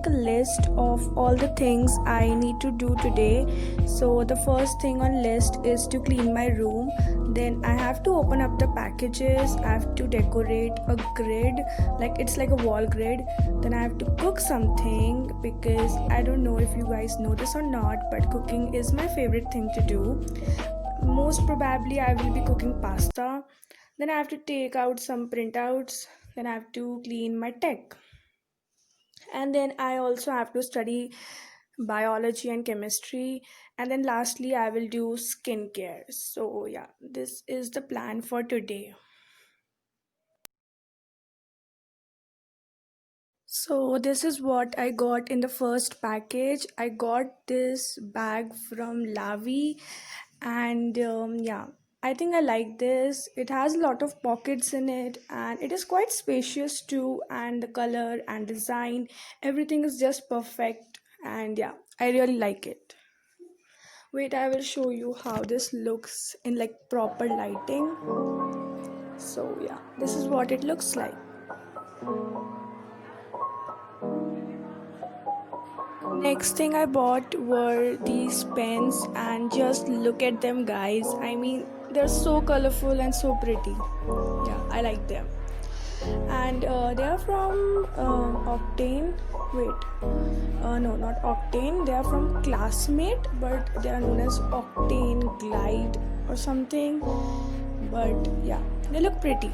make a list of all the things I need to do today. So the first thing on list is to clean my room. Then I have to open up the packages. I have to decorate a grid, like it's like a wall grid. Then I have to cook something because I don't know if you guys know this or not, but cooking is my favorite thing to do. Most probably I will be cooking pasta. Then I have to take out some printouts. Then I have to clean my tech. And then I also have to study biology and chemistry. And then lastly, I will do skincare. So, yeah, this is the plan for today. So, this is what I got in the first package. I got this bag from Lavi, and yeah, I think I like this. It has a lot of pockets in it, and it is quite spacious too. And the color and design, everything is just perfect. And yeah, I really like it. Wait, I will show you how this looks in like proper lighting. So yeah, this is what it looks like. Next thing I bought were these pens, and just look at them, guys. I mean, they're so colorful and so pretty. Yeah, I like them. And they are from Octane. Wait, no, not Octane. They are from Classmate, but they are known as Octane Glide or something. But yeah, they look pretty.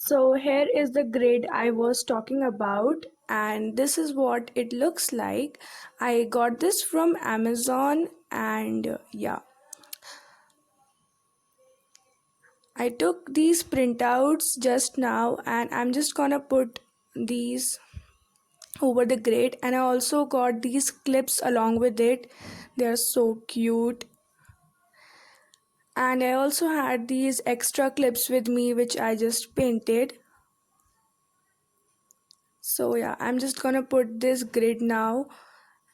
So here is the grid I was talking about, and this is what it looks like. I got this from Amazon, and yeah, I took these printouts just now, and I'm just gonna put these over the grid. And I also got these clips along with it. They're so cute. And I also had these extra clips with me, which I just painted. So yeah, I'm just gonna put this grid now.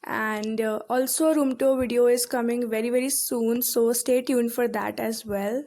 And also a room tour video is coming very soon, so stay tuned for that as well.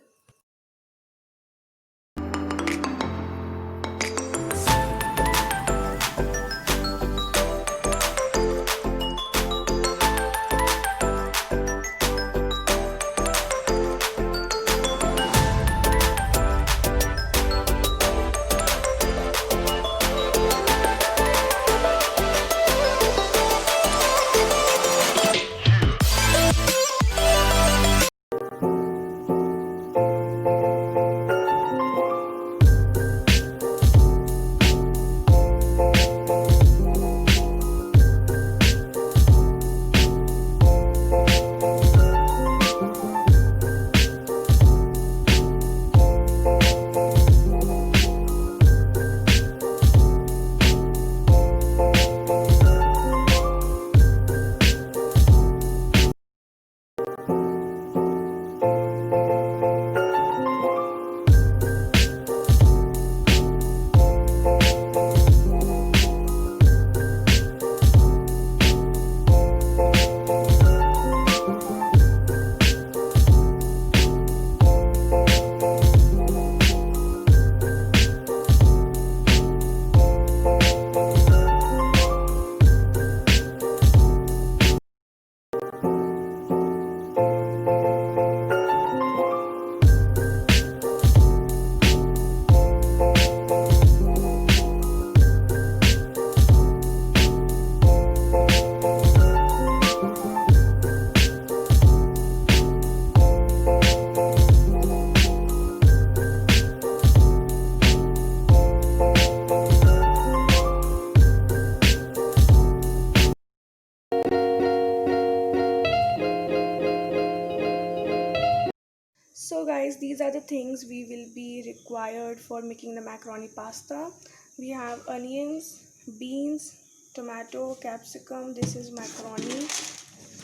So guys, these are the things we will be required for making the macaroni pasta. We have onions, beans, tomato, capsicum. This is macaroni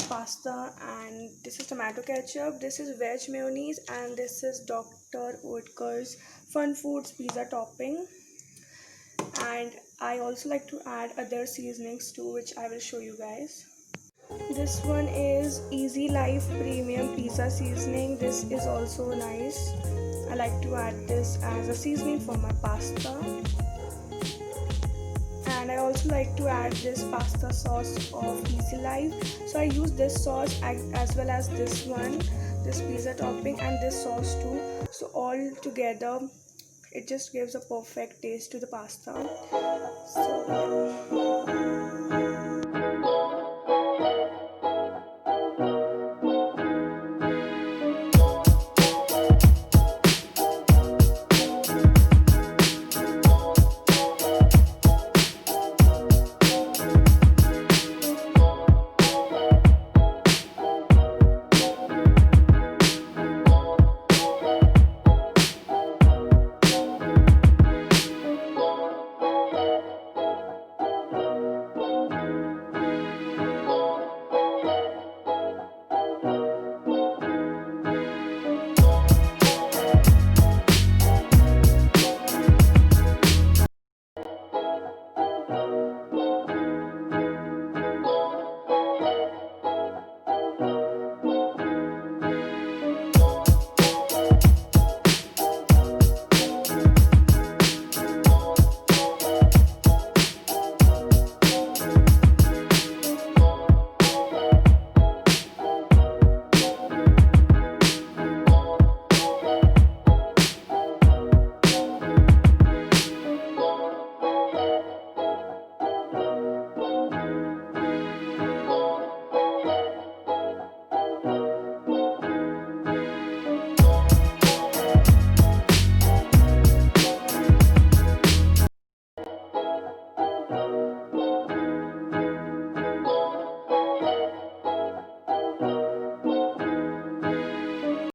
pasta, and this is tomato ketchup. This is veg mayonnaise, and this is Dr. Oetker's Fun Foods pizza topping. And I also like to add other seasonings too, which I will show you guys. This one is Easy Life Premium Pizza Seasoning. This is also nice. I like to add this as a seasoning for my pasta. And I also like to add this pasta sauce of Easy Life. So I use this sauce as well as this one, this pizza topping, and this sauce too. So all together, it just gives a perfect taste to the pasta. So